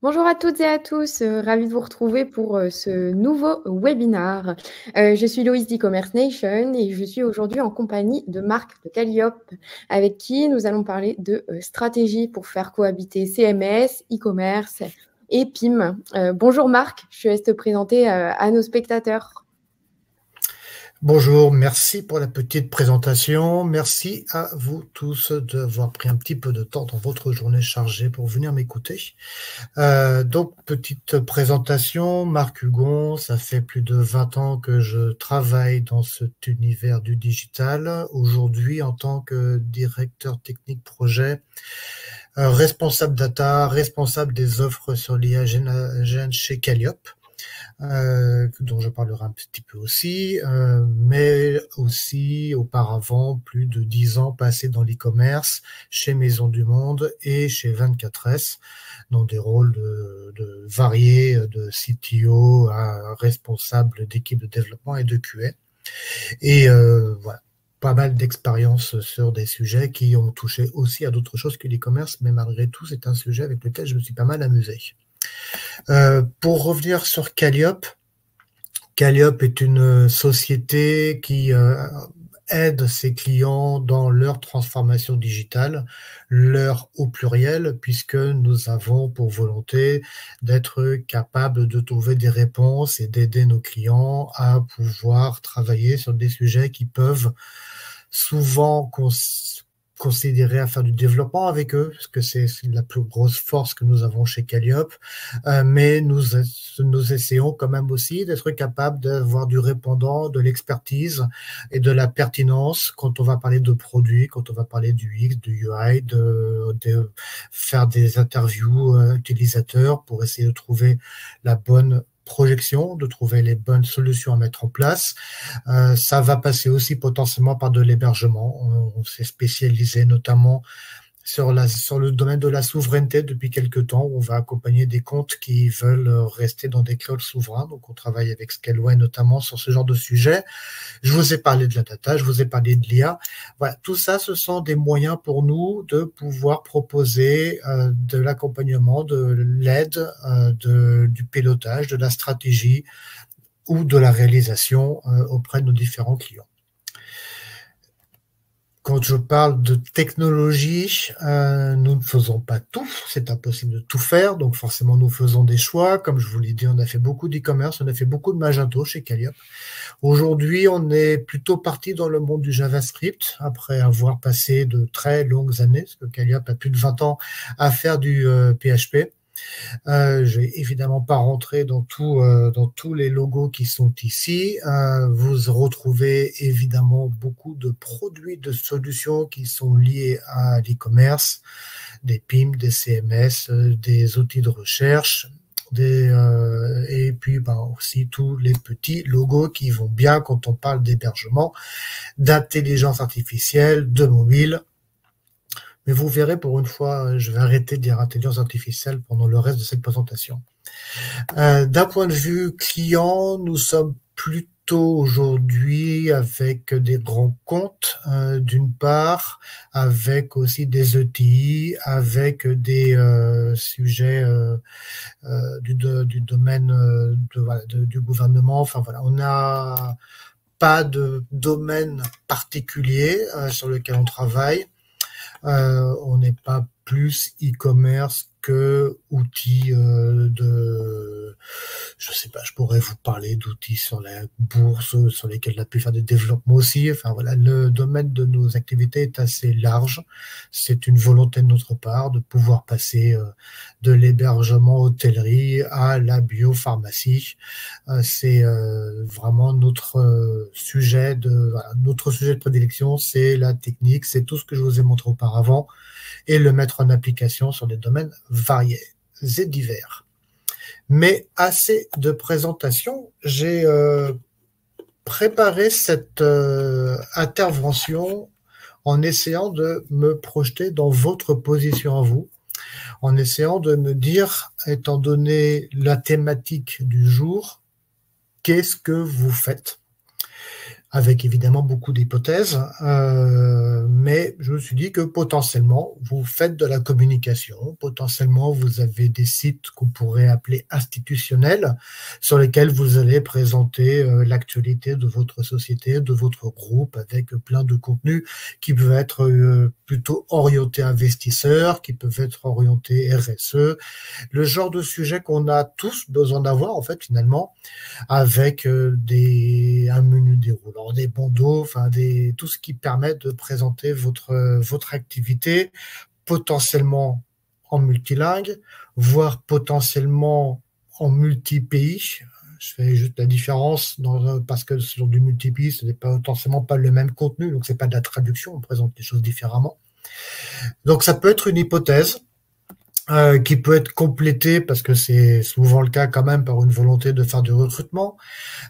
Bonjour à toutes et à tous, ravie de vous retrouver pour ce nouveau webinaire. Je suis Loïse d'e-commerce Nation et je suis aujourd'hui en compagnie de Marc de Calliope, avec qui nous allons parler de stratégie pour faire cohabiter CMS, e-commerce et PIM. Bonjour Marc, je te laisse te présenter à nos spectateurs. Bonjour, merci pour la petite présentation. Merci à vous tous d'avoir pris un petit peu de temps dans votre journée chargée pour venir m'écouter. Donc, petite présentation, Marc Hugon, ça fait plus de 20 ans que je travaille dans cet univers du digital. Aujourd'hui, en tant que directeur technique projet, responsable data, responsable des offres sur l'IA chez Calliope. Dont je parlerai un petit peu aussi, mais aussi auparavant plus de 10 ans passés dans l'e-commerce chez Maison du Monde et chez 24S, dans des rôles de variés, de CTO à responsable d'équipe de développement et de QA. Et voilà, pas mal d'expérience sur des sujets qui ont touché aussi à d'autres choses que l'e-commerce, mais malgré tout, c'est un sujet avec lequel je me suis pas mal amusé. Pour revenir sur Calliope, Calliope est une société qui aide ses clients dans leur transformation digitale, leur au pluriel, puisque nous avons pour volonté d'être capables de trouver des réponses et d'aider nos clients à pouvoir travailler sur des sujets qui peuvent souvent considérés à faire du développement avec eux, parce que c'est la plus grosse force que nous avons chez Calliope, mais nous essayons quand même aussi d'être capables d'avoir du répondant, de l'expertise et de la pertinence quand on va parler de produits, quand on va parler du X, du UI, de faire des interviews utilisateurs pour essayer de trouver la bonne projection, de trouver les bonnes solutions à mettre en place. Ça va passer aussi potentiellement par de l'hébergement. On s'est spécialisé notamment sur le domaine de la souveraineté depuis quelques temps, où on va accompagner des comptes qui veulent rester dans des clouds souverains. Donc, on travaille avec Scaleway notamment sur ce genre de sujet. Je vous ai parlé de la data, je vous ai parlé de l'IA. Voilà, tout ça, ce sont des moyens pour nous de pouvoir proposer de l'accompagnement, de l'aide, du pilotage, de la stratégie ou de la réalisation auprès de nos différents clients. Quand je parle de technologie, nous ne faisons pas tout, c'est impossible de tout faire, donc forcément nous faisons des choix. Comme je vous l'ai dit, on a fait beaucoup d'e-commerce, on a fait beaucoup de Magento chez Calliope. Aujourd'hui, on est plutôt parti dans le monde du JavaScript, après avoir passé de très longues années, parce que Calliope a plus de 20 ans à faire du PHP. Je vais évidemment pas rentrer dans tous les logos qui sont ici. Vous retrouvez évidemment beaucoup de produits, de solutions qui sont liés à l'e-commerce, des PIM, des CMS, des outils de recherche, et puis aussi tous les petits logos qui vont bien quand on parle d'hébergement, d'intelligence artificielle, de mobile. Mais vous verrez, pour une fois, je vais arrêter de dire intelligence artificielle pendant le reste de cette présentation. D'un point de vue client, nous sommes plutôt aujourd'hui avec des grands comptes, d'une part, avec aussi des ETI, avec des sujets du domaine du gouvernement. Enfin voilà, on n'a pas de domaine particulier sur lequel on travaille. On n'est pas plus e-commerce que outils je sais pas, je pourrais vous parler d'outils sur la bourse, sur lesquels on a pu faire des développements aussi. Enfin voilà, le domaine de nos activités est assez large. C'est une volonté de notre part de pouvoir passer de l'hébergement hôtellerie à la biopharmacie. C'est vraiment notre sujet de prédilection, c'est la technique, c'est tout ce que je vous ai montré auparavant et le mettre en application sur des domaines variés et divers. Mais assez de présentation, j'ai préparé cette intervention en essayant de me projeter dans votre position à vous, en essayant de me dire, étant donné la thématique du jour, qu'est-ce que vous faites ? avec évidemment beaucoup d'hypothèses, mais je me suis dit que potentiellement, vous faites de la communication, potentiellement, vous avez des sites qu'on pourrait appeler institutionnels, sur lesquels vous allez présenter l'actualité de votre société, de votre groupe, avec plein de contenus qui peuvent être plutôt orientés investisseurs, qui peuvent être orientés RSE, le genre de sujet qu'on a tous besoin d'avoir, en fait, finalement, avec un menu déroulant, des bandeaux, enfin tout ce qui permet de présenter votre activité potentiellement en multilingue, voire potentiellement en multi-pays. Je fais juste la différence parce que sur du multi-pays, ce n'est pas potentiellement pas le même contenu, donc c'est pas de la traduction, on présente les choses différemment. Donc ça peut être une hypothèse. Qui peut être complété parce que c'est souvent le cas quand même par une volonté de faire du recrutement.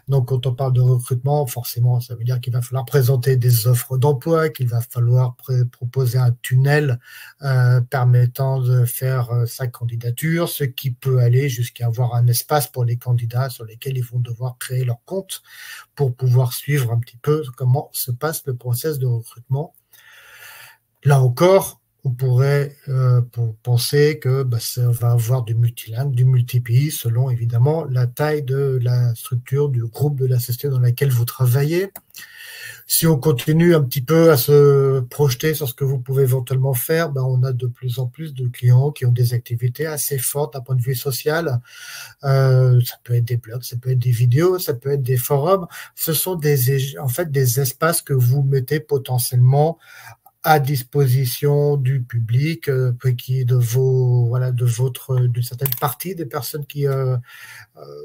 Donc quand on parle de recrutement, forcément, ça veut dire qu'il va falloir présenter des offres d'emploi, qu'il va falloir proposer un tunnel permettant de faire sa candidature, ce qui peut aller jusqu'à avoir un espace pour les candidats sur lesquels ils vont devoir créer leur compte pour pouvoir suivre un petit peu comment se passe le process de recrutement. Là encore, on pourrait penser que ça va avoir du multilingue, du multi-pays, selon évidemment la taille de la structure du groupe de la société dans laquelle vous travaillez. Si on continue un petit peu à se projeter sur ce que vous pouvez éventuellement faire, on a de plus en plus de clients qui ont des activités assez fortes d'un point de vue social. Ça peut être des blogs, ça peut être des vidéos, ça peut être des forums. Ce sont en fait des espaces que vous mettez potentiellement à disposition du public, d'une certaine partie des personnes qui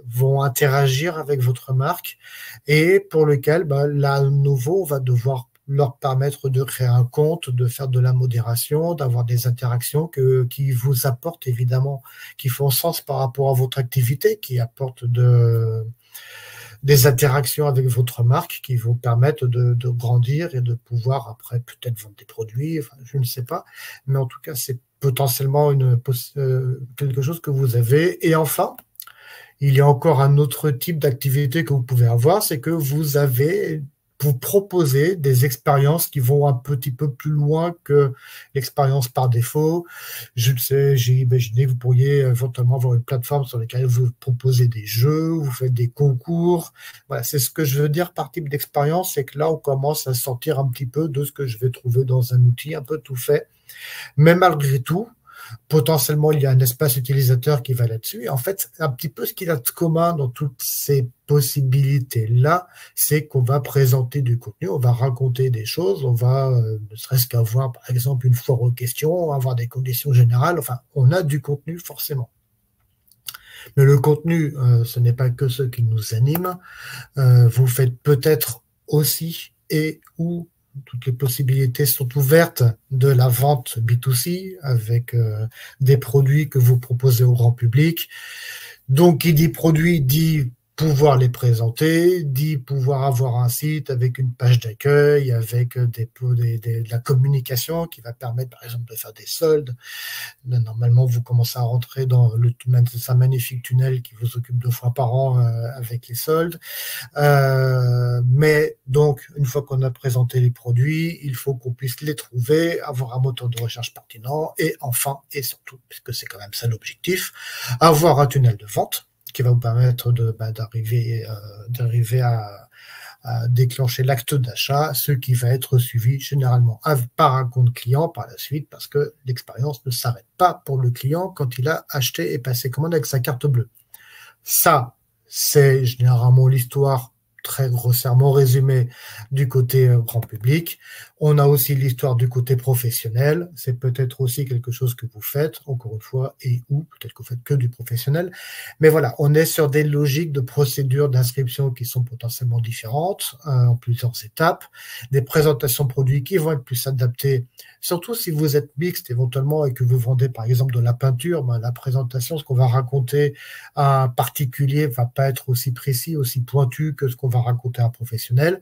vont interagir avec votre marque et pour lequel, là, à nouveau, on va devoir leur permettre de créer un compte, de faire de la modération, d'avoir des interactions qui vous apportent évidemment, qui font sens par rapport à votre activité, qui apportent des interactions avec votre marque qui vous permettent de grandir et de pouvoir après peut-être vendre des produits, enfin, je ne sais pas, mais en tout cas c'est potentiellement quelque chose que vous avez. Et enfin, il y a encore un autre type d'activité que vous pouvez avoir, c'est que vous proposez des expériences qui vont un petit peu plus loin que l'expérience par défaut. Je ne sais, j'ai imaginé que vous pourriez éventuellement avoir une plateforme sur laquelle vous proposez des jeux, vous faites des concours. Voilà, c'est ce que je veux dire par type d'expérience, c'est que là, on commence à sortir un petit peu de ce que je vais trouver dans un outil un peu tout fait. Mais malgré tout, potentiellement, il y a un espace utilisateur qui va là-dessus. Et en fait, un petit peu ce qu'il y a de commun dans toutes ces possibilités-là, c'est qu'on va présenter du contenu, on va raconter des choses, on va, ne serait-ce qu'avoir, par exemple, une foire aux questions, avoir des conditions générales. Enfin, on a du contenu forcément. Mais le contenu, ce n'est pas que ce qui nous anime. Vous faites peut-être aussi ou toutes les possibilités sont ouvertes de la vente B2C avec des produits que vous proposez au grand public. Donc, qui dit produit dit pouvoir les présenter, dit pouvoir avoir un site avec une page d'accueil, avec de la communication qui va permettre, par exemple, de faire des soldes. Là, normalement, vous commencez à rentrer dans un magnifique tunnel qui vous occupe 2 fois par an avec les soldes. Mais donc, une fois qu'on a présenté les produits, il faut qu'on puisse les trouver, avoir un moteur de recherche pertinent et enfin, et surtout, puisque c'est quand même ça l'objectif, avoir un tunnel de vente qui va vous permettre d'arriver à déclencher l'acte d'achat, ce qui va être suivi généralement par un compte client par la suite, parce que l'expérience ne s'arrête pas pour le client quand il a acheté et passé commande avec sa carte bleue. Ça, c'est généralement l'histoire très grossièrement résumée du côté grand public. On a aussi l'histoire du côté professionnel. C'est peut-être aussi quelque chose que vous faites, encore une fois, peut-être que vous faites que du professionnel. Mais voilà, on est sur des logiques de procédure d'inscription qui sont potentiellement différentes, en plusieurs étapes, des présentations produits qui vont être plus adaptées, surtout si vous êtes mixte éventuellement et que vous vendez par exemple de la peinture, la présentation, ce qu'on va raconter à un particulier va pas être aussi précis, aussi pointu que ce qu'on va raconter à un professionnel.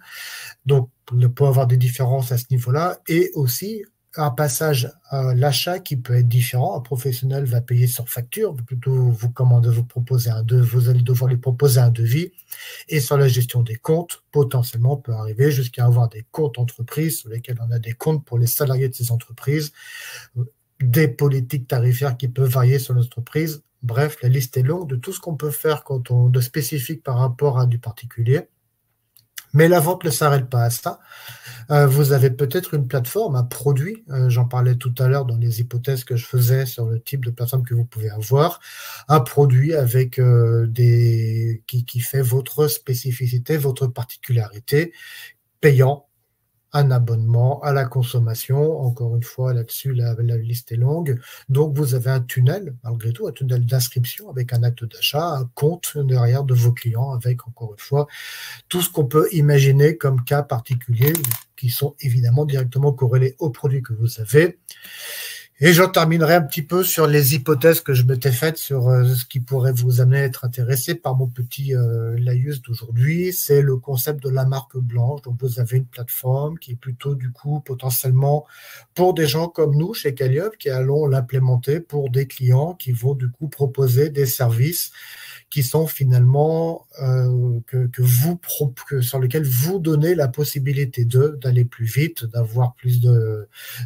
Donc, il peut y avoir des différences à ce niveau-là et aussi un passage à l'achat qui peut être différent. Un professionnel va payer sur facture, plutôt vous proposer vous allez devoir lui proposer un devis. Et sur la gestion des comptes, potentiellement, on peut arriver jusqu'à avoir des comptes entreprises sur lesquels on a des comptes pour les salariés de ces entreprises, des politiques tarifaires qui peuvent varier sur l'entreprise. Bref, la liste est longue de tout ce qu'on peut faire de spécifique par rapport à du particulier. Mais la vente ne s'arrête pas à ça. Vous avez peut-être une plateforme, un produit, j'en parlais tout à l'heure dans les hypothèses que je faisais sur le type de plateforme que vous pouvez avoir, un produit avec qui fait votre spécificité, votre particularité, payant, un abonnement à la consommation. Encore une fois, là-dessus, la liste est longue. Donc, vous avez un tunnel, malgré tout, un tunnel d'inscription avec un acte d'achat, un compte derrière de vos clients avec, encore une fois, tout ce qu'on peut imaginer comme cas particuliers qui sont évidemment directement corrélés au produit que vous avez. Et j'en terminerai un petit peu sur les hypothèses que je m'étais faites sur ce qui pourrait vous amener à être intéressé par mon petit laïus d'aujourd'hui. C'est le concept de la marque blanche. Donc, vous avez une plateforme qui est plutôt, du coup, potentiellement pour des gens comme nous chez Calliope qui allons l'implémenter pour des clients qui vont, du coup, proposer des services qui sont finalement sur lesquels vous donnez la possibilité d'aller plus vite, d'avoir plus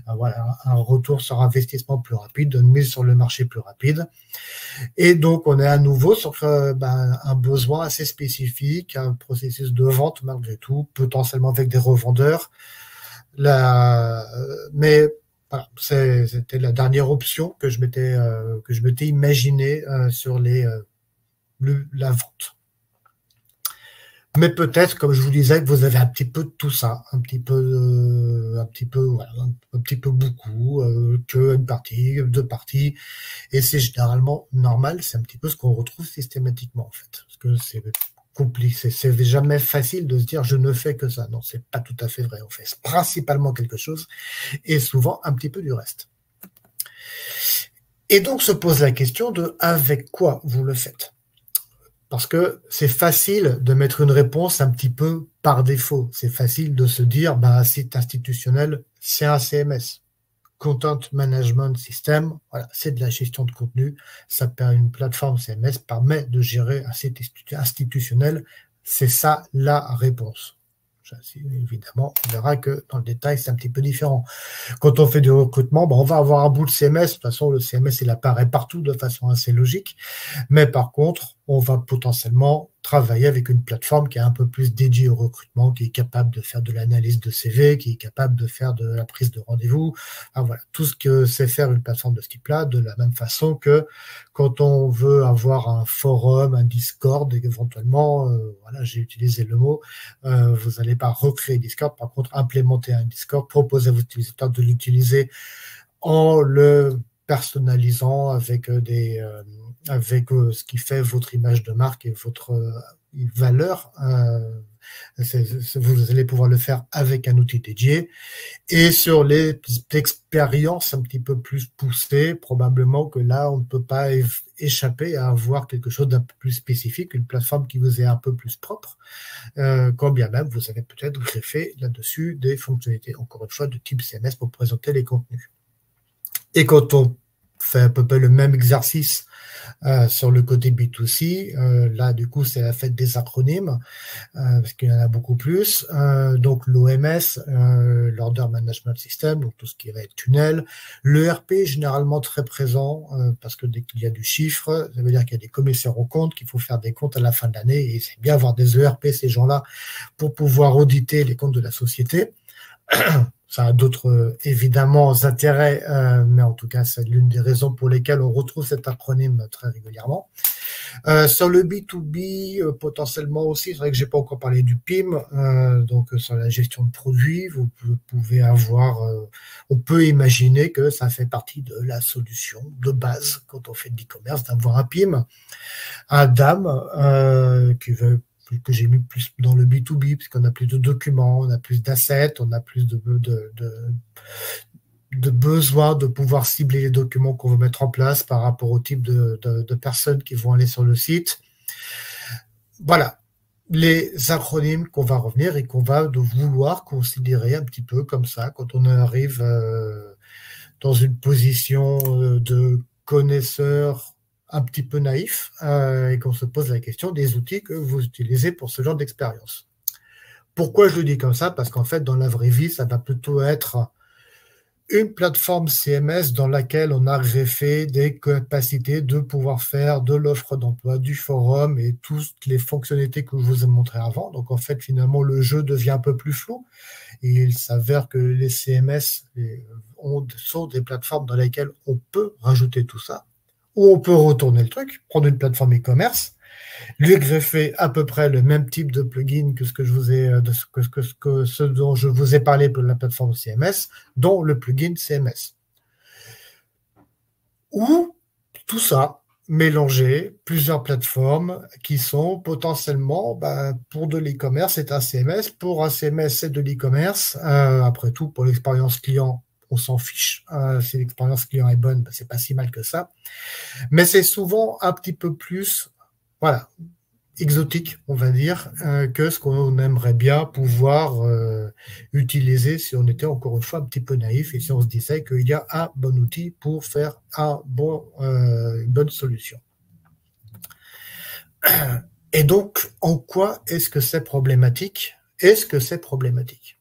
un retour sur investissement plus rapide, une mise sur le marché plus rapide. Et donc, on est à nouveau sur un besoin assez spécifique, un processus de vente malgré tout, potentiellement avec des revendeurs. Mais voilà, c'était la dernière option que je m'étais imaginé sur la vente. Mais peut-être, comme je vous disais, que vous avez un petit peu de tout ça, un petit peu beaucoup, qu'une partie, deux parties, et c'est généralement normal. C'est un petit peu ce qu'on retrouve systématiquement en fait, parce que c'est compliqué, c'est jamais facile de se dire je ne fais que ça. Non, c'est pas tout à fait vrai. On fait principalement quelque chose et souvent un petit peu du reste. Et donc se pose la question de avec quoi vous le faites. Parce que c'est facile de mettre une réponse un petit peu par défaut. C'est facile de se dire, un site institutionnel, c'est un CMS. Content Management System, voilà, c'est de la gestion de contenu. Une plateforme CMS permet de gérer un site institutionnel. C'est ça la réponse. Évidemment, on verra que dans le détail, c'est un petit peu différent. Quand on fait du recrutement, on va avoir un bout de CMS. De toute façon, le CMS, il apparaît partout de façon assez logique. Mais par contre, on va potentiellement travailler avec une plateforme qui est un peu plus dédiée au recrutement, qui est capable de faire de l'analyse de CV, qui est capable de faire de la prise de rendez-vous. Voilà, tout ce que sait faire une plateforme de ce type-là, de la même façon que quand on veut avoir un forum, un Discord, éventuellement, voilà, j'ai utilisé le mot, vous n'allez pas recréer Discord, par contre, implémenter un Discord, proposer à vos utilisateurs de l'utiliser en le personnalisant avec ce qui fait votre image de marque et votre valeur. Vous allez pouvoir le faire avec un outil dédié. Et sur les expériences un petit peu plus poussées, probablement que là, on ne peut pas échapper à avoir quelque chose d'un peu plus spécifique, une plateforme qui vous est un peu plus propre, quand bien même vous avez peut-être greffé là-dessus des fonctionnalités, encore une fois, de type CMS pour présenter les contenus. Et quand on fait à peu près le même exercice sur le côté B2C, là, du coup, c'est la fête des acronymes, parce qu'il y en a beaucoup plus. Donc, l'OMS, l'Order Management System, donc tout ce qui va être tunnel. L'ERP est généralement très présent, parce que dès qu'il y a du chiffre, ça veut dire qu'il y a des commissaires aux comptes, qu'il faut faire des comptes à la fin de l'année, et c'est bien avoir des ERP, ces gens-là, pour pouvoir auditer les comptes de la société. Ça a d'autres, évidemment, intérêts, mais en tout cas, c'est l'une des raisons pour lesquelles on retrouve cet acronyme très régulièrement. Sur le B2B, potentiellement aussi, c'est vrai que j'ai pas encore parlé du PIM, donc sur la gestion de produits, vous pouvez avoir, on peut imaginer que ça fait partie de la solution de base quand on fait de l'e-commerce, d'avoir un PIM, un DAM, que j'ai mis plus dans le B2B, puisqu'on a plus de documents, on a plus d'assets, on a plus de besoin de pouvoir cibler les documents qu'on veut mettre en place par rapport au type de personnes qui vont aller sur le site. Voilà, les acronymes qu'on va revenir et qu'on va vouloir considérer un petit peu comme ça quand on arrive dans une position de connaisseur un petit peu naïf et qu'on se pose la question des outils que vous utilisez pour ce genre d'expérience. Pourquoi je le dis comme ça? Parce qu'en fait, dans la vraie vie, ça va plutôt être une plateforme CMS dans laquelle on a greffé des capacités de pouvoir faire de l'offre d'emploi, du forum et toutes les fonctionnalités que je vous ai montrées avant. Donc en fait, finalement, le jeu devient un peu plus flou et il s'avère que les CMS sont des plateformes dans lesquelles on peut rajouter tout ça, ou on peut retourner le truc, prendre une plateforme e-commerce, lui greffer à peu près le même type de plugin que ce dont je vous ai parlé pour la plateforme CMS, dont le plugin CMS. Ou tout ça, mélanger plusieurs plateformes qui sont potentiellement, pour de l'e-commerce, c'est un CMS, pour un CMS, c'est de l'e-commerce. Après tout, pour l'expérience client, on s'en fiche. Si l'expérience client est bonne, c'est pas si mal que ça. Mais c'est souvent un petit peu plus, voilà, exotique, on va dire, que ce qu'on aimerait bien pouvoir utiliser si on était encore une fois un petit peu naïf et si on se disait qu'il y a un bon outil pour faire une bonne solution. Et donc, en quoi est-ce que c'est problématique? Est-ce que c'est problématique?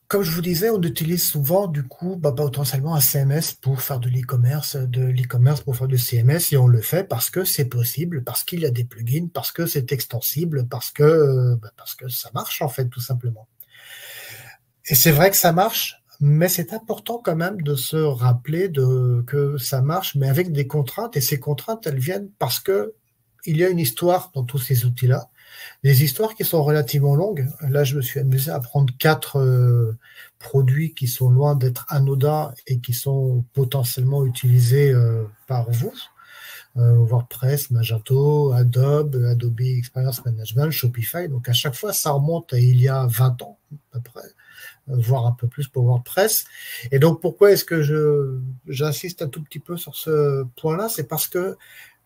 Comme je vous disais, on utilise souvent, du coup, potentiellement un CMS pour faire de l'e-commerce pour faire du CMS, et on le fait parce que c'est possible, parce qu'il y a des plugins, parce que c'est extensible, parce que ça marche, en fait, tout simplement. Et c'est vrai que ça marche, mais c'est important quand même de se rappeler que ça marche, mais avec des contraintes, et ces contraintes, elles viennent parce que il y a une histoire dans tous ces outils-là. Des histoires qui sont relativement longues. Là, je me suis amusé à prendre 4 produits qui sont loin d'être anodins et qui sont potentiellement utilisés par vous. WordPress, Magento, Adobe Experience Management, Shopify. Donc, à chaque fois, ça remonte à il y a 20 ans, à peu près, voire un peu plus pour WordPress. Et donc, pourquoi est-ce que j'insiste un tout petit peu sur ce point-là? C'est parce que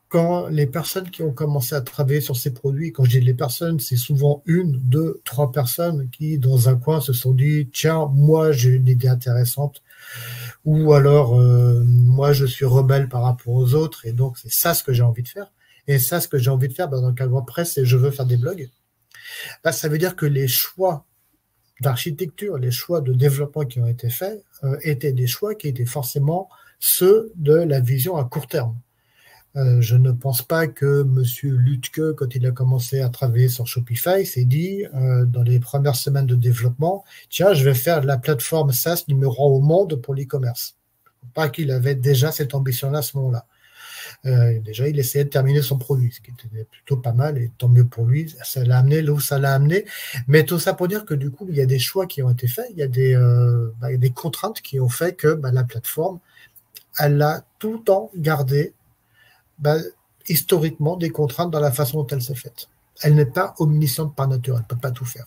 quand les personnes qui ont commencé à travailler sur ces produits, quand je dis les personnes, c'est souvent 1, 2, 3 personnes qui, dans un coin, se sont dit « Tiens, moi, j'ai une idée intéressante » ou alors « Moi, je suis rebelle par rapport aux autres et donc c'est ça ce que j'ai envie de faire ». Et ça, ce que j'ai envie de faire, dans le cas de WordPress, c'est « Je veux faire des blogs ». Ça veut dire que les choix d'architecture, les choix de développement qui ont été faits étaient des choix qui étaient forcément ceux de la vision à court terme. Je ne pense pas que Monsieur Lütke, quand il a commencé à travailler sur Shopify, s'est dit dans les premières semaines de développement, tiens, je vais faire la plateforme SaaS numéro 1 au monde pour l'e-commerce. Pas qu'il avait déjà cette ambition-là à ce moment-là. Déjà, il essayait de terminer son produit, ce qui était plutôt pas mal, et tant mieux pour lui. Ça l'a amené là où ça l'a amené. Mais tout ça pour dire que du coup, il y a des choix qui ont été faits, il y a des contraintes qui ont fait que la plateforme, elle a tout le temps gardé historiquement des contraintes dans la façon dont elle s'est faite. Elle n'est pas omnisciente par nature, elle ne peut pas tout faire.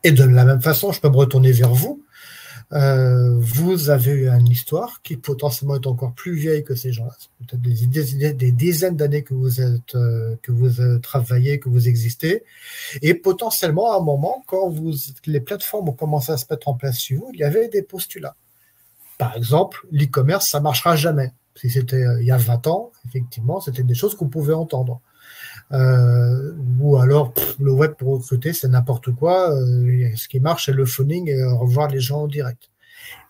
Et de la même façon, je peux me retourner vers vous. Vous avez eu une histoire qui potentiellement est encore plus vieille que ces gens-là. C'est peut-être des dizaines d'années que vous travaillez, que vous existez. Et potentiellement, à un moment, quand les plateformes ont commencé à se mettre en place sur vous, il y avait des postulats. Par exemple, l'e-commerce, ça ne marchera jamais. Si c'était il y a 20 ans, effectivement, c'était des choses qu'on pouvait entendre. Ou alors, le web pour recruter, c'est n'importe quoi. Ce qui marche, c'est le phoning et revoir les gens en direct.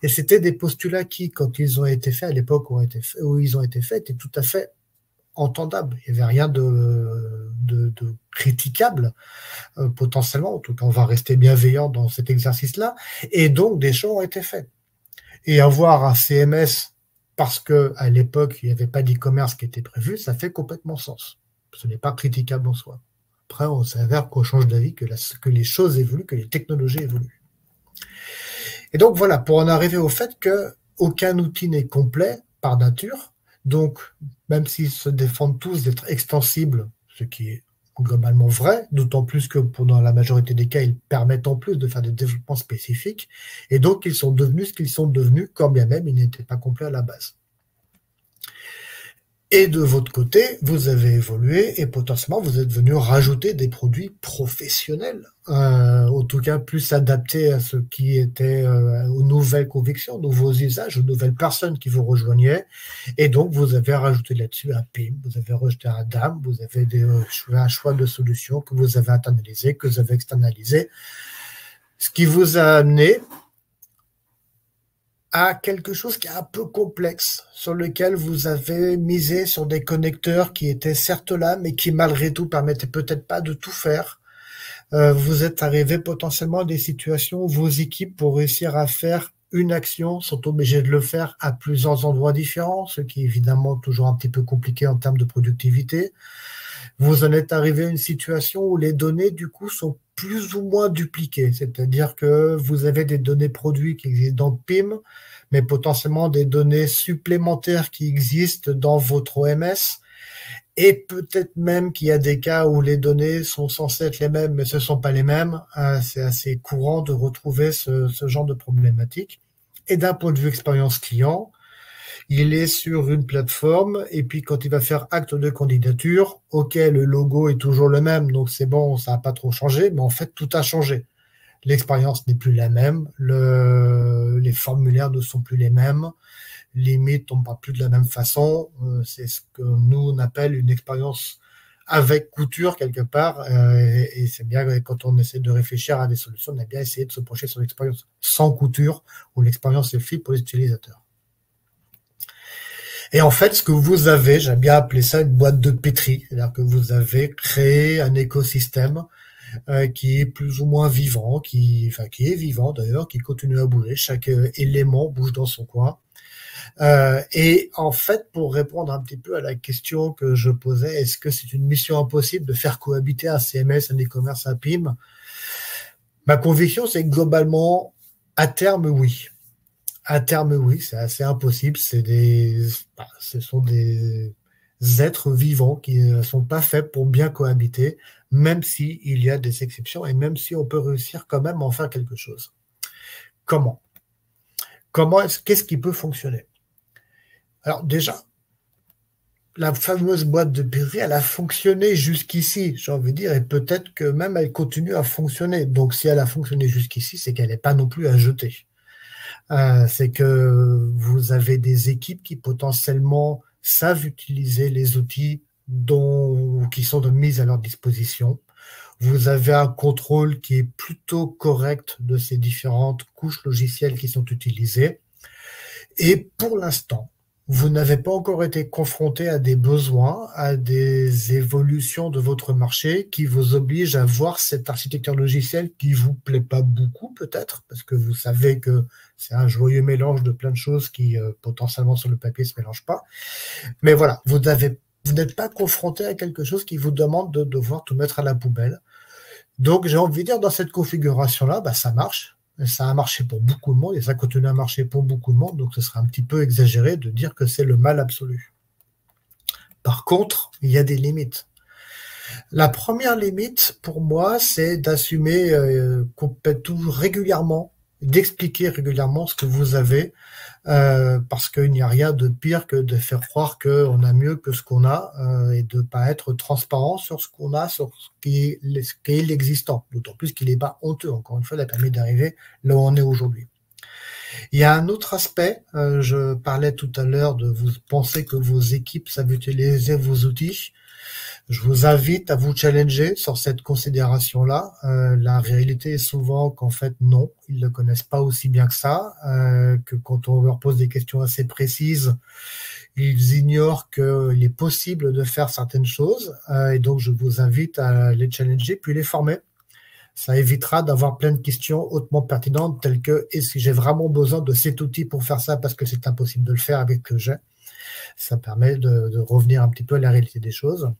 Et c'était des postulats qui, quand ils ont été faits, à l'époque où ils ont été faits, étaient tout à fait entendables. Il n'y avait rien de critiquable, potentiellement. En tout cas, on va rester bienveillant dans cet exercice-là. Et donc, des choix ont été faits. Et avoir un CMS parce qu'à l'époque, il n'y avait pas d'e-commerce qui était prévu, ça fait complètement sens. Ce n'est pas critiquable en soi. Après, on s'avère qu'on change d'avis, que les choses évoluent, que les technologies évoluent. Et donc voilà, pour en arriver au fait qu'aucun outil n'est complet par nature, donc même s'ils se défendent tous d'être extensibles, ce qui est globalement vrai, d'autant plus que dans la majorité des cas, ils permettent en plus de faire des développements spécifiques, et donc ils sont devenus ce qu'ils sont devenus, quand bien même ils n'étaient pas complets à la base. Et de votre côté, vous avez évolué et potentiellement vous êtes venu rajouter des produits professionnels, en tout cas plus adaptés à ce qui était aux nouvelles convictions, nouveaux usages, aux nouvelles personnes qui vous rejoignaient. Et donc vous avez rajouté là-dessus un PIM, vous avez rajouté un DAM, vous avez un choix de solutions que vous avez internalisé, que vous avez externalisé, ce qui vous a amené à quelque chose qui est un peu complexe, sur lequel vous avez misé sur des connecteurs qui étaient certes là, mais qui malgré tout permettaient peut-être pas de tout faire. Vous êtes arrivé potentiellement à des situations où vos équipes, pour réussir à faire une action, sont obligées de le faire à plusieurs endroits différents, ce qui est évidemment toujours un petit peu compliqué en termes de productivité. Vous en êtes arrivé à une situation où les données, du coup, sont plus ou moins dupliquées. C'est-à-dire que vous avez des données produits qui existent dans PIM, mais potentiellement des données supplémentaires qui existent dans votre OMS. Et peut-être même qu'il y a des cas où les données sont censées être les mêmes, mais ce ne sont pas les mêmes. C'est assez courant de retrouver ce genre de problématique. Et d'un point de vue expérience client, il est sur une plateforme et puis quand il va faire acte de candidature, ok, le logo est toujours le même, donc c'est bon, ça n'a pas trop changé, mais en fait, tout a changé. L'expérience n'est plus la même, les formulaires ne sont plus les mêmes, les mails ne tombent pas plus de la même façon. C'est ce que nous, on appelle une expérience avec couture quelque part, et c'est bien quand on essaie de réfléchir à des solutions, on a bien essayé de se pencher sur l'expérience sans couture, où l'expérience est faite pour les utilisateurs. Et en fait, ce que vous avez, j'aime bien appeler ça une boîte de pétri, c'est-à-dire que vous avez créé un écosystème qui est plus ou moins vivant, qui est vivant d'ailleurs, qui continue à bouger, chaque élément bouge dans son coin. Et en fait, pour répondre un petit peu à la question que je posais, est-ce que c'est une mission impossible de faire cohabiter un CMS, un e-commerce, un PIM? Ma conviction, c'est que globalement, à terme, oui. À terme, oui, c'est assez impossible. Ce sont des êtres vivants qui ne sont pas faits pour bien cohabiter, même s'il y a des exceptions et même si on peut réussir quand même à en faire quelque chose. Comment? Qu'est-ce qui peut fonctionner? Alors déjà, la fameuse boîte de pétri, elle a fonctionné jusqu'ici, j'ai envie de dire, et peut-être que même elle continue à fonctionner. Donc si elle a fonctionné jusqu'ici, c'est qu'elle n'est pas non plus à jeter. C'est que vous avez des équipes qui potentiellement savent utiliser les outils qui sont de mise à leur disposition. Vous avez un contrôle qui est plutôt correct de ces différentes couches logicielles qui sont utilisées. Et pour l'instant, vous n'avez pas encore été confronté à des besoins, à des évolutions de votre marché qui vous obligent à voir cette architecture logicielle qui vous plaît pas beaucoup peut-être, parce que vous savez que c'est un joyeux mélange de plein de choses qui potentiellement sur le papier se mélangent pas. Mais voilà, vous n'êtes pas confronté à quelque chose qui vous demande de devoir tout mettre à la poubelle. Donc j'ai envie de dire, dans cette configuration-là, ça marche. Ça a marché pour beaucoup de monde et ça continue à marcher pour beaucoup de monde, donc ce serait un petit peu exagéré de dire que c'est le mal absolu. Par contre, il y a des limites. La première limite, pour moi, c'est d'assumer régulièrement, d'expliquer régulièrement ce que vous avez, parce qu'il n'y a rien de pire que de faire croire qu'on a mieux que ce qu'on a et de ne pas être transparent sur ce qu'on a, sur ce qui est l'existant. D'autant plus qu'il n'est pas honteux. Encore une fois, ça permet d'arriver là où on est aujourd'hui. Il y a un autre aspect, je parlais tout à l'heure de vous penser que vos équipes savent utiliser vos outils. Je vous invite à vous challenger sur cette considération-là. La réalité est souvent qu'en fait, non, ils ne le connaissent pas aussi bien que ça, que quand on leur pose des questions assez précises, ils ignorent qu'il est possible de faire certaines choses. Et donc, je vous invite à les challenger, puis les former. Ça évitera d'avoir plein de questions hautement pertinentes, telles que « est-ce que j'ai vraiment besoin de cet outil pour faire ça parce que c'est impossible de le faire avec ce que j'ai ?» Ça permet de revenir un petit peu à la réalité des choses.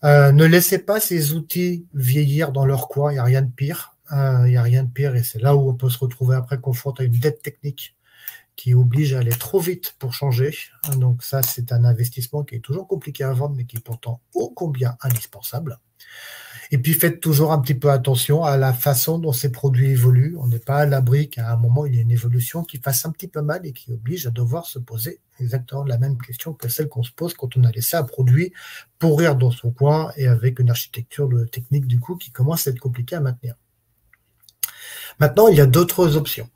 Ne laissez pas ces outils vieillir dans leur coin, il n'y a rien de pire. Il n'y a rien de pire et c'est là où on peut se retrouver après confronté à une dette technique qui oblige à aller trop vite pour changer. Donc ça, c'est un investissement qui est toujours compliqué à vendre, mais qui est pourtant ô combien indispensable. Et puis, faites toujours un petit peu attention à la façon dont ces produits évoluent. On n'est pas à l'abri qu'à un moment, il y ait une évolution qui fasse un petit peu mal et qui oblige à devoir se poser exactement la même question que celle qu'on se pose quand on a laissé un produit pourrir dans son coin et avec une architecture technique, du coup, qui commence à être compliquée à maintenir. Maintenant, il y a d'autres options.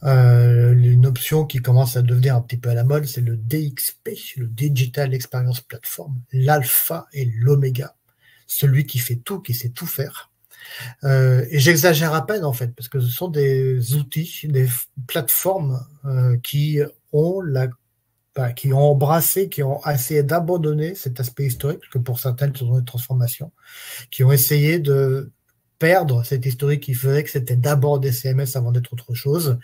Une option qui commence à devenir un petit peu à la mode, c'est le DXP, le Digital Experience Platform, l'alpha et l'oméga, celui qui fait tout, qui sait tout faire. Et j'exagère à peine en fait, parce que ce sont des outils, des plateformes qui ont embrassé, qui ont essayé d'abandonner cet aspect historique, parce que pour certaines, ce sont des transformations, qui ont essayé de perdre cet historique qui faisait que c'était d'abord des CMS avant d'être autre chose.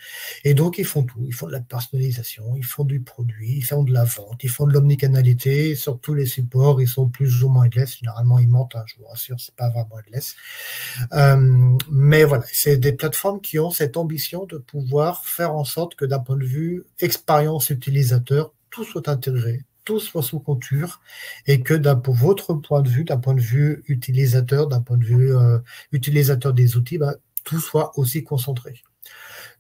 Et donc, ils font tout. Ils font de la personnalisation, ils font du produit, ils font de la vente, ils font de l'omnicanalité. Sur tous les supports, ils sont plus ou moins headless. Généralement, ils mentent, hein, je vous rassure, c'est pas vraiment headless. Mais voilà, c'est des plateformes qui ont cette ambition de pouvoir faire en sorte que d'un point de vue expérience utilisateur, tout soit intégré, tout soit sous contour, et que pour votre point de vue, d'un point de vue utilisateur, d'un point de vue utilisateur des outils, tout soit aussi concentré.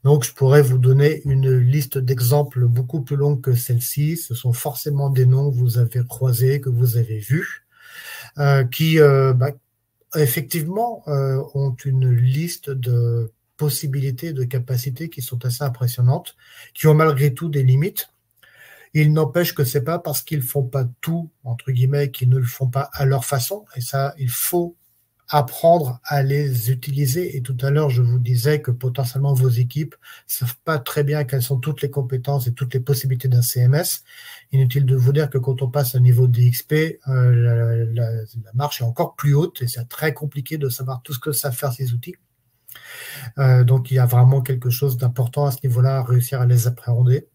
Donc, je pourrais vous donner une liste d'exemples beaucoup plus longue que celle-ci. Ce sont forcément des noms que vous avez croisés, que vous avez vus, qui effectivement ont une liste de possibilités, de capacités qui sont assez impressionnantes, qui ont malgré tout des limites. Il n'empêche que c'est pas parce qu'ils font pas tout, entre guillemets, qu'ils ne le font pas à leur façon. Et ça, il faut apprendre à les utiliser. Et tout à l'heure, je vous disais que potentiellement vos équipes savent pas très bien quelles sont toutes les compétences et toutes les possibilités d'un CMS. Inutile de vous dire que quand on passe au niveau DXP, la marche est encore plus haute et c'est très compliqué de savoir tout ce que savent faire ces outils. Donc, il y a vraiment quelque chose d'important à ce niveau-là, à réussir à les appréhender.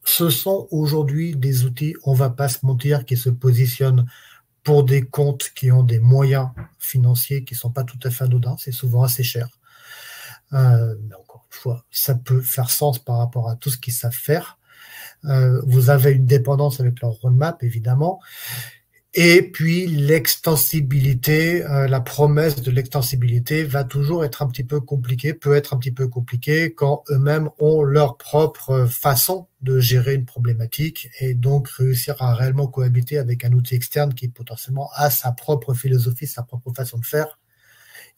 Ce sont aujourd'hui des outils, on va pas se mentir, qui se positionnent pour des comptes qui ont des moyens financiers qui sont pas tout à fait anodins, c'est souvent assez cher. Mais encore une fois, ça peut faire sens par rapport à tout ce qu'ils savent faire. Vous avez une dépendance avec leur roadmap, évidemment. Et puis l'extensibilité, la promesse de l'extensibilité va toujours être un petit peu compliquée, peut être un petit peu compliquée quand eux-mêmes ont leur propre façon de gérer une problématique et donc réussir à réellement cohabiter avec un outil externe qui potentiellement a sa propre philosophie, sa propre façon de faire.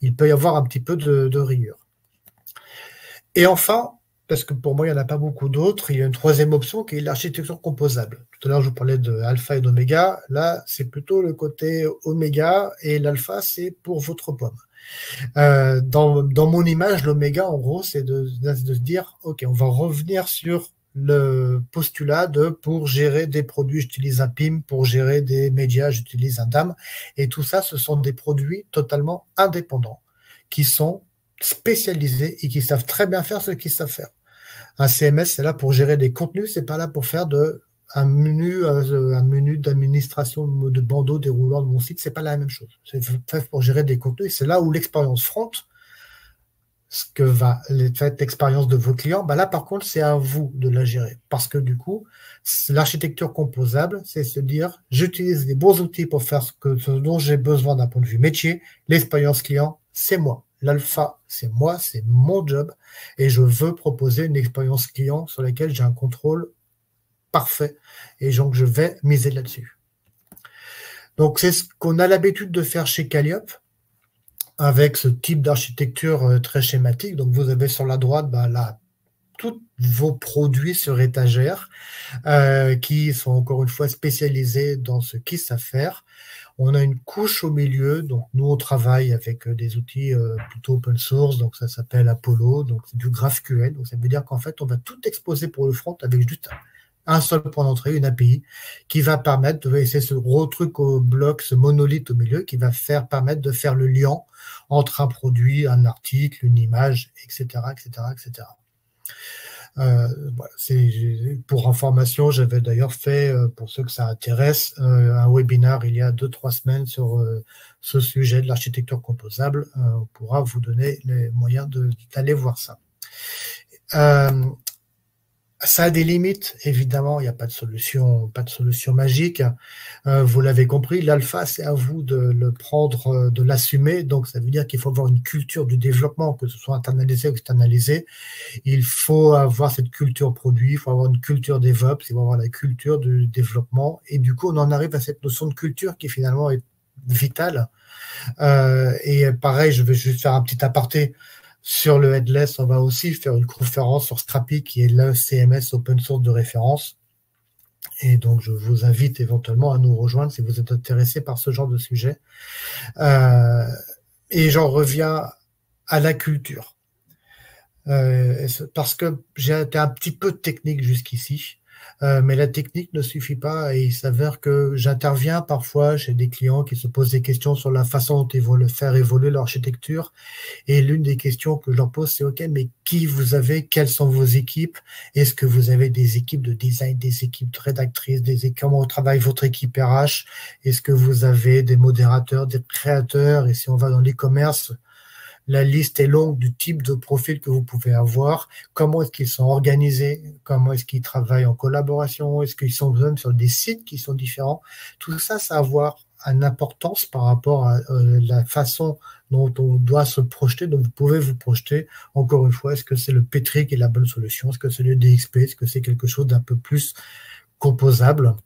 Il peut y avoir un petit peu de rigueur. Et enfin, parce que pour moi, il n'y en a pas beaucoup d'autres, il y a une troisième option qui est l'architecture composable. Tout à l'heure, je vous parlais de alpha et d'oméga. Là, c'est plutôt le côté oméga et l'alpha, c'est pour votre pomme. Dans mon image, l'oméga, en gros, c'est de se dire, OK, on va revenir sur le postulat de pour gérer des produits, j'utilise un PIM, pour gérer des médias, j'utilise un DAM. Et tout ça, ce sont des produits totalement indépendants qui sont spécialisés et qui savent très bien faire ce qu'ils savent faire. Un CMS, c'est là pour gérer des contenus, c'est pas là pour faire un menu d'administration de bandeaux déroulant de mon site, c'est pas la même chose. C'est fait pour gérer des contenus et c'est là où l'expérience front, ce que va l'expérience de vos clients, là par contre, c'est à vous de la gérer. Parce que du coup, l'architecture composable, c'est se dire, j'utilise des bons outils pour faire ce dont j'ai besoin d'un point de vue métier. L'expérience client, c'est moi. L'alpha, c'est moi, c'est mon job et je veux proposer une expérience client sur laquelle j'ai un contrôle parfait et donc je vais miser là-dessus. Donc c'est ce qu'on a l'habitude de faire chez Calliope avec ce type d'architecture très schématique. Donc vous avez sur la droite là tous vos produits sur étagère qui sont encore une fois spécialisés dans ce qu'ils savent faire. On a une couche au milieu, donc nous on travaille avec des outils plutôt open source, donc ça s'appelle Apollo, donc c'est du GraphQL, donc ça veut dire qu'en fait on va tout exposer pour le front avec juste un seul point d'entrée, une API, qui va permettre de laisser ce gros truc au bloc, ce monolithe au milieu, qui va permettre de faire le lien entre un produit, un article, une image, etc., etc., etc. Voilà, pour information, j'avais d'ailleurs fait, pour ceux que ça intéresse, un webinaire il y a 2-3 semaines sur ce sujet de l'architecture composable. On pourra vous donner les moyens d'aller voir ça. Ça a des limites, évidemment, il n'y a pas de solution magique. Vous l'avez compris, l'alpha, c'est à vous de le prendre, de l'assumer. Donc, ça veut dire qu'il faut avoir une culture du développement, que ce soit internalisé ou externalisé. Il faut avoir cette culture produit, il faut avoir une culture DevOps, il faut avoir la culture du développement. Et du coup, on en arrive à cette notion de culture qui finalement est vitale. Et pareil, je vais juste faire un petit aparté. Sur le headless, on va aussi faire une conférence sur Strapi, qui est le CMS open source de référence. Et donc, je vous invite éventuellement à nous rejoindre si vous êtes intéressé par ce genre de sujet. Et j'en reviens à la culture. Parce que j'ai été un petit peu technique jusqu'ici. Mais la technique ne suffit pas et il s'avère que j'interviens parfois chez des clients qui se posent des questions sur la façon dont ils vont faire évoluer leur architecture. Et l'une des questions que je leur pose, c'est OK, mais qui vous avez? Quelles sont vos équipes? Est-ce que vous avez des équipes de design, des équipes de rédactrices, comment travaille votre équipe RH? Est-ce que vous avez des modérateurs, des créateurs? Et si on va dans l'e-commerce, la liste est longue du type de profil que vous pouvez avoir. Comment est-ce qu'ils sont organisés? Comment est-ce qu'ils travaillent en collaboration? Est-ce qu'ils sont même sur des sites qui sont différents? Tout ça, ça va avoir une importance par rapport à la façon dont on doit se projeter, dont vous pouvez vous projeter. Encore une fois, est-ce que c'est le Petri qui est la bonne solution? Est-ce que c'est le DXP? Est-ce que c'est quelque chose d'un peu plus composable?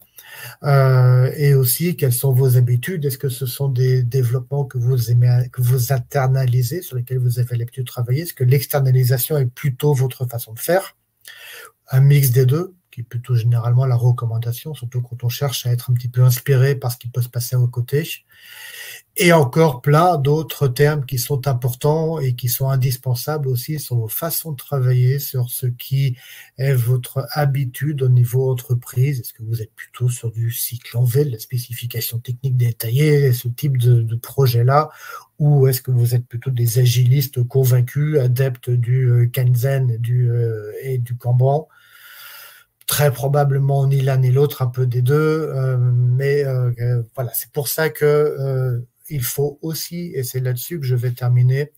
Et aussi, quelles sont vos habitudes? Est-ce que ce sont des développements que vous aimez, que vous internalisez, sur lesquels vous avez l'habitude de travailler? Est-ce que l'externalisation est plutôt votre façon de faire? Un mix des deux, qui est plutôt généralement la recommandation, surtout quand on cherche à être un petit peu inspiré par ce qui peut se passer à vos côtés. Et encore plein d'autres termes qui sont importants et qui sont indispensables aussi sur vos façons de travailler, sur ce qui est votre habitude au niveau entreprise. Est-ce que vous êtes plutôt sur du cycle en V, de la spécification technique détaillée, ce type de projet-là, ou est-ce que vous êtes plutôt des agilistes convaincus, adeptes du Kanzen et du Kanban? Très probablement ni l'un ni l'autre, un peu des deux, mais voilà, c'est pour ça que il faut aussi, et c'est là-dessus que je vais terminer,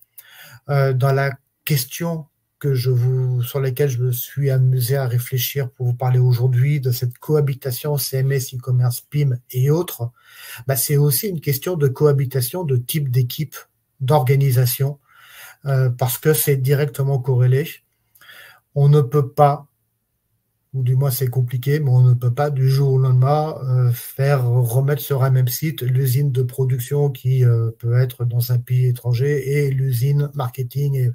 dans la question sur laquelle je me suis amusé à réfléchir pour vous parler aujourd'hui de cette cohabitation CMS, e-commerce, PIM et autres, bah, c'est aussi une question de cohabitation de type d'équipe, d'organisation, parce que c'est directement corrélé. On ne peut pas, ou du moins c'est compliqué, mais on ne peut pas du jour au lendemain faire remettre sur un même site l'usine de production qui peut être dans un pays étranger et l'usine marketing,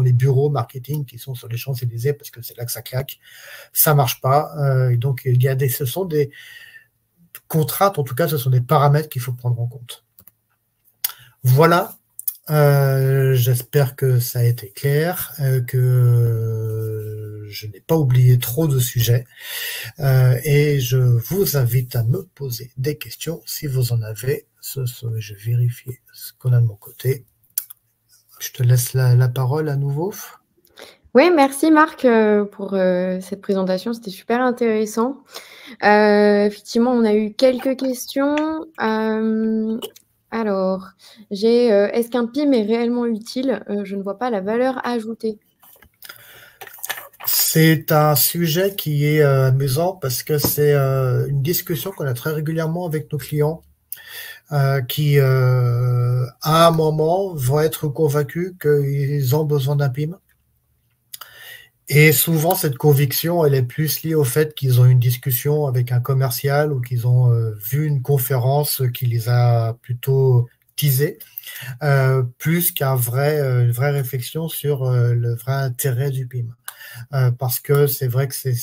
les bureaux marketing qui sont sur les Champs-Élysées parce que c'est là que ça claque. Ça marche pas. Et donc ce sont des contraintes, en tout cas ce sont des paramètres qu'il faut prendre en compte. Voilà. J'espère que ça a été clair, que je n'ai pas oublié trop de sujets, et je vous invite à me poser des questions si vous en avez. Je vais vérifier ce qu'on a de mon côté. Je te laisse la parole à nouveau. Oui, merci Marc pour cette présentation, c'était super intéressant. Effectivement, on a eu quelques questions. Alors, est-ce qu'un PIM est réellement utile? Je ne vois pas la valeur ajoutée. C'est un sujet qui est amusant parce que c'est une discussion qu'on a très régulièrement avec nos clients qui, à un moment, vont être convaincus qu'ils ont besoin d'un PIM. Et souvent, cette conviction, elle est plus liée au fait qu'ils ont eu une discussion avec un commercial ou qu'ils ont vu une conférence qui les a plutôt teasés, plus qu'une vraie réflexion sur le vrai intérêt du PIM. Parce que c'est vrai que c'est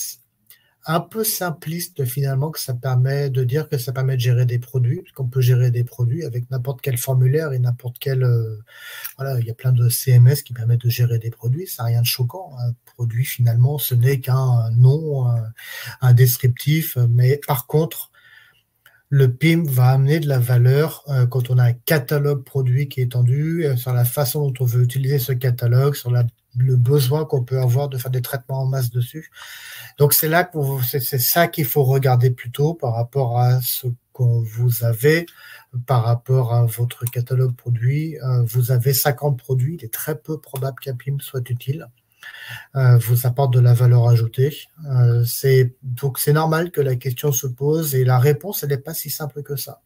un peu simpliste finalement que ça permet de dire que ça permet de gérer des produits, parce qu'on peut gérer des produits avec n'importe quel formulaire et n'importe quel... voilà, il y a plein de CMS qui permettent de gérer des produits, ça n'a rien de choquant. Un produit finalement, ce n'est qu'un nom, un descriptif, mais par contre, le PIM va amener de la valeur quand on a un catalogue produit qui est étendu, sur la façon dont on veut utiliser ce catalogue, sur le besoin qu'on peut avoir de faire des traitements en masse dessus. Donc c'est ça qu'il faut regarder plutôt par rapport à ce qu'on vous avez, par rapport à votre catalogue produit. Vous avez 50 produits, il est très peu probable qu'un PIM soit utile. vous apporte de la valeur ajoutée. Donc c'est normal que la question se pose et la réponse, elle n'est pas si simple que ça.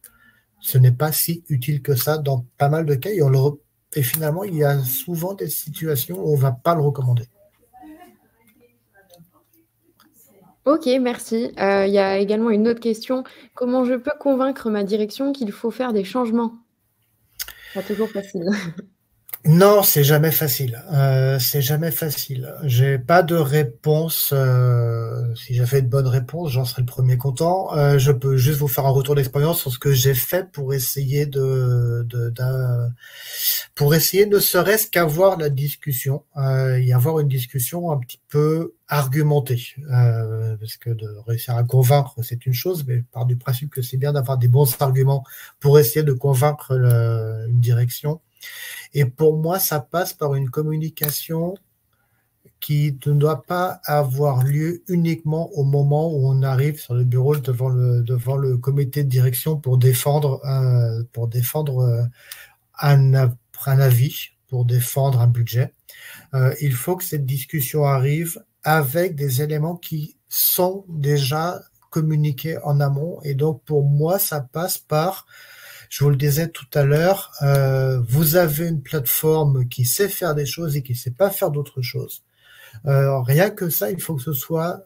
Ce n'est pas si utile que ça dans pas mal de cas et finalement, il y a souvent des situations où on ne va pas le recommander. Ok, merci. Il y a également une autre question. Comment je peux convaincre ma direction qu'il faut faire des changements? Pas toujours facile. Non, c'est jamais facile. C'est jamais facile. J'ai pas de réponse. Si j'avais une bonne réponse, j'en serais le premier content. Je peux juste vous faire un retour d'expérience sur ce que j'ai fait pour essayer pour essayer ne serait-ce qu'avoir la discussion, y avoir une discussion un petit peu argumentée. Parce que de réussir à convaincre, c'est une chose, mais par du principe que c'est bien d'avoir des bons arguments pour essayer de convaincre une direction. Et pour moi, ça passe par une communication qui ne doit pas avoir lieu uniquement au moment où on arrive sur le bureau devant le comité de direction pour défendre un avis, pour défendre un budget. Il faut que cette discussion arrive avec des éléments qui sont déjà communiqués en amont. Et donc, pour moi, ça passe par... Je vous le disais tout à l'heure, vous avez une plateforme qui sait faire des choses et qui ne sait pas faire d'autres choses. Rien que ça, il faut que ce soit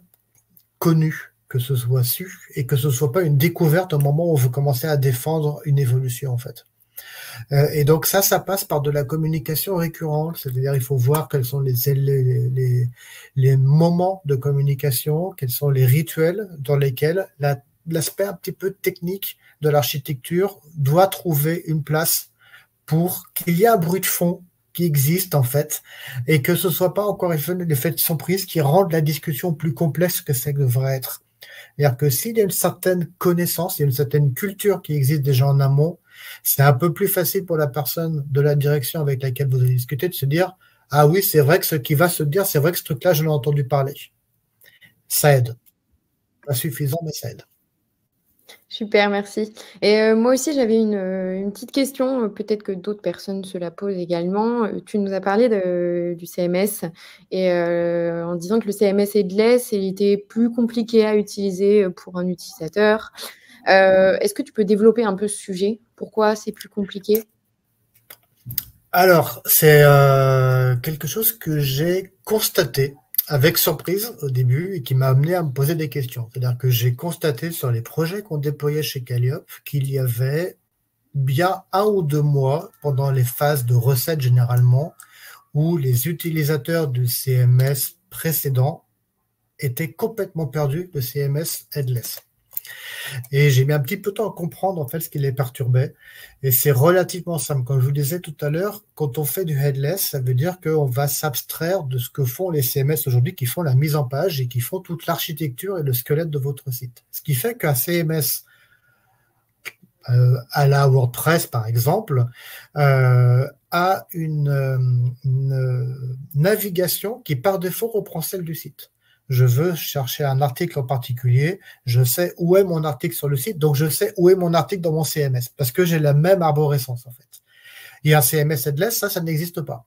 connu, que ce soit su, et que ce ne soit pas une découverte au moment où vous commencez à défendre une évolution, en fait. Et donc ça passe par de la communication récurrente, c'est-à-dire il faut voir quels sont les moments de communication, quels sont les rituels dans lesquels l'aspect un petit peu technique de l'architecture doit trouver une place pour qu'il y ait un bruit de fond qui existe en fait, et que ce soit pas encore l'effet de surprise qui rende la discussion plus complexe que ça devrait être. C'est-à-dire que s'il y a une certaine connaissance, il y a une certaine culture qui existe déjà en amont, c'est un peu plus facile pour la personne de la direction avec laquelle vous allez discuter de se dire « Ah oui, c'est vrai que ce qui va se dire, c'est vrai que ce truc-là, je l'ai entendu parler. » Ça aide. Pas suffisant, mais ça aide. Super, merci. Et moi aussi, j'avais une petite question, peut-être que d'autres personnes se la posent également. Tu nous as parlé du CMS et en disant que le CMS headless, il était plus compliqué à utiliser pour un utilisateur. Est-ce que tu peux développer un peu ce sujet? Pourquoi c'est plus compliqué? Alors, c'est quelque chose que j'ai constaté avec surprise au début et qui m'a amené à me poser des questions. C'est-à-dire que j'ai constaté sur les projets qu'on déployait chez Calliope qu'il y avait bien 1 ou 2 mois pendant les phases de recettes généralement où les utilisateurs du CMS précédent étaient complètement perdus de CMS headless. Et j'ai mis un petit peu de temps à comprendre en fait ce qui les perturbait. Et c'est relativement simple. Comme je vous disais tout à l'heure, quand on fait du headless, ça veut dire qu'on va s'abstraire de ce que font les CMS aujourd'hui qui font la mise en page et qui font toute l'architecture et le squelette de votre site. Ce qui fait qu'un CMS à la WordPress, par exemple, a une navigation qui, par défaut, reprend celle du site. Je veux chercher un article en particulier, je sais où est mon article sur le site, donc je sais où est mon article dans mon CMS, parce que j'ai la même arborescence, en fait. Et un CMS headless, ça n'existe pas.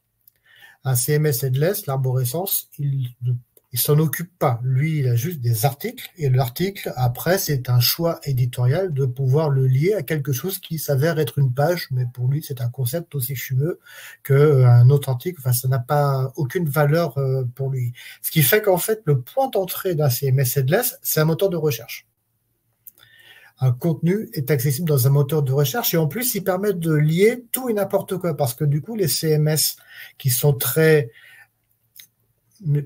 Un CMS headless, l'arborescence, il s'en occupe pas. Lui, il a juste des articles, et l'article, après, c'est un choix éditorial de pouvoir le lier à quelque chose qui s'avère être une page, mais pour lui, c'est un concept aussi fumeux qu'un autre article. Enfin, ça n'a pas aucune valeur pour lui. Ce qui fait qu'en fait, le point d'entrée d'un CMS headless, c'est un moteur de recherche. Un contenu est accessible dans un moteur de recherche et en plus, il permet de lier tout et n'importe quoi parce que du coup, les CMS qui sont très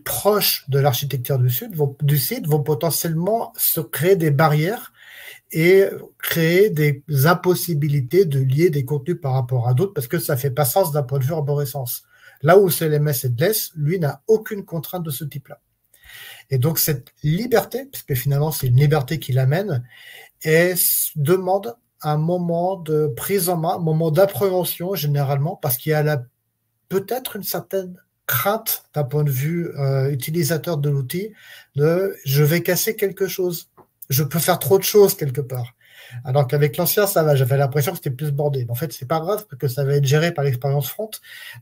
proches de l'architecture du site vont potentiellement se créer des barrières et créer des impossibilités de lier des contenus par rapport à d'autres parce que ça fait pas sens d'un point de vue arborescence. Là où CMS headless, lui, n'a aucune contrainte de ce type-là. Et donc, cette liberté, parce que finalement, c'est une liberté qui l'amène, et demande un moment de prise en main, un moment d'appréhension généralement, parce qu'il y a peut-être une certaine crainte d'un point de vue utilisateur de l'outil, de je vais casser quelque chose, je peux faire trop de choses quelque part. Alors qu'avec l'ancien, ça va, j'avais l'impression que c'était plus bordé. En fait, c'est pas grave, parce que ça va être géré par l'expérience front.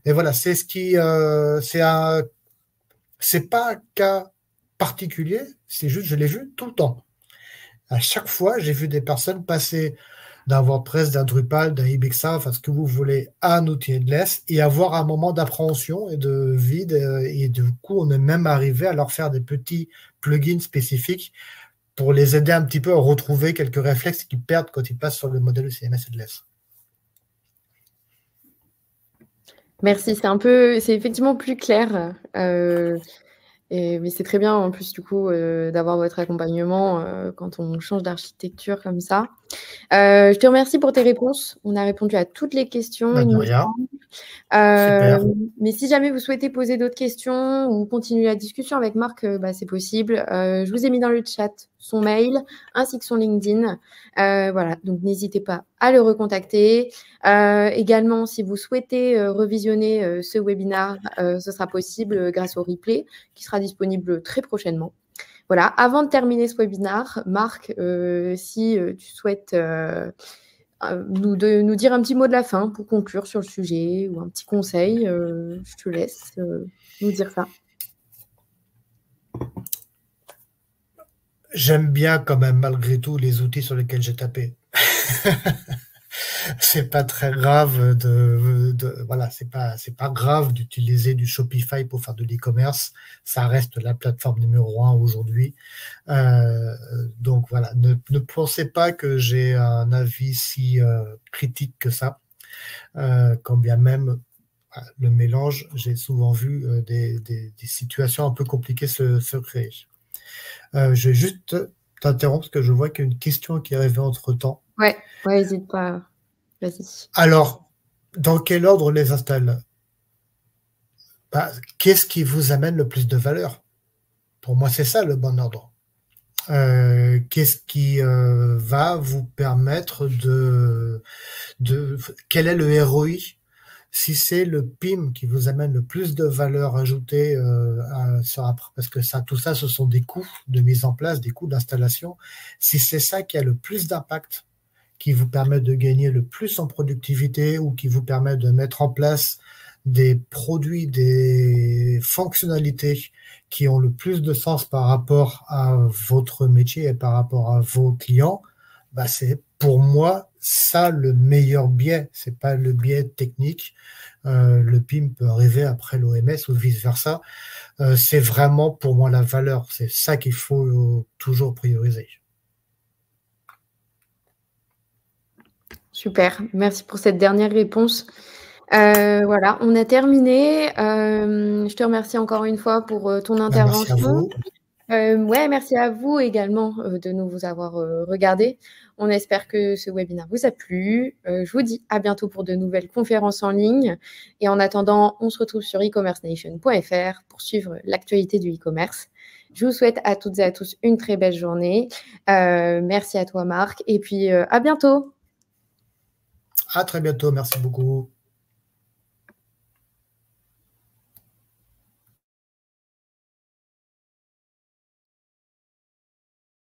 Mais voilà, c'est ce qui, c'est C'est pas un cas particulier, c'est juste, je l'ai vu tout le temps. À chaque fois, j'ai vu des personnes passer d'un WordPress, d'un Drupal, d'un Ibiza, enfin ce que vous voulez, à un outil headless et avoir un moment d'appréhension et de vide. Et du coup, on est même arrivé à leur faire des petits plugins spécifiques pour les aider un petit peu à retrouver quelques réflexes qu'ils perdent quand ils passent sur le modèle CMS headless. Merci, c'est effectivement plus clair. Mais c'est très bien en plus du coup d'avoir votre accompagnement quand on change d'architecture comme ça. Je te remercie pour tes réponses. On a répondu à toutes les questions, Bah, il de me rien. semble. Super. Mais si jamais vous souhaitez poser d'autres questions ou continuer la discussion avec Marc, c'est possible. Je vous ai mis dans le chat son mail ainsi que son LinkedIn. Voilà, donc n'hésitez pas à le recontacter. Également, si vous souhaitez revisionner ce webinaire, ce sera possible grâce au replay qui sera disponible très prochainement. Voilà, avant de terminer ce webinaire, Marc, si tu souhaites nous dire un petit mot de la fin pour conclure sur le sujet ou un petit conseil, je te laisse nous dire ça. J'aime bien quand même malgré tout les outils sur lesquels j'ai tapé. C'est pas très grave voilà, c'est pas grave d'utiliser du Shopify pour faire de l'e-commerce. Ça reste la plateforme numéro 1 aujourd'hui. Donc voilà, ne pensez pas que j'ai un avis si critique que ça. Quand bien même le mélange, j'ai souvent vu des situations un peu compliquées se créer. Je vais juste t'interrompre parce que je vois qu'il y a une question qui est arrivée entre-temps. Ouais, n'hésite pas. Vas-y. Alors, dans quel ordre on les installe? Qu'est-ce qui vous amène le plus de valeur? Pour moi, c'est ça le bon ordre. Qu'est-ce qui va vous permettre quel est le ROI? Si c'est le PIM qui vous amène le plus de valeur ajoutée, parce que tout ça, ce sont des coûts de mise en place, des coûts d'installation. Si c'est ça qui a le plus d'impact, qui vous permet de gagner le plus en productivité ou qui vous permet de mettre en place des produits, des fonctionnalités qui ont le plus de sens par rapport à votre métier et par rapport à vos clients, c'est pour moi ça le meilleur biais. C'est pas le biais technique. Le PIM peut arriver après l'OMS ou vice versa. C'est vraiment pour moi la valeur. C'est ça qu'il faut toujours prioriser. Super, merci pour cette dernière réponse. Voilà, on a terminé. Je te remercie encore une fois pour ton intervention. Merci à vous. Merci à vous également de nous avoir regardés. On espère que ce webinaire vous a plu. Je vous dis à bientôt pour de nouvelles conférences en ligne. Et en attendant, on se retrouve sur e-commercenation.fr pour suivre l'actualité du e-commerce. Je vous souhaite à toutes et à tous une très belle journée. Merci à toi, Marc. Et puis, à bientôt. À très bientôt. Merci beaucoup.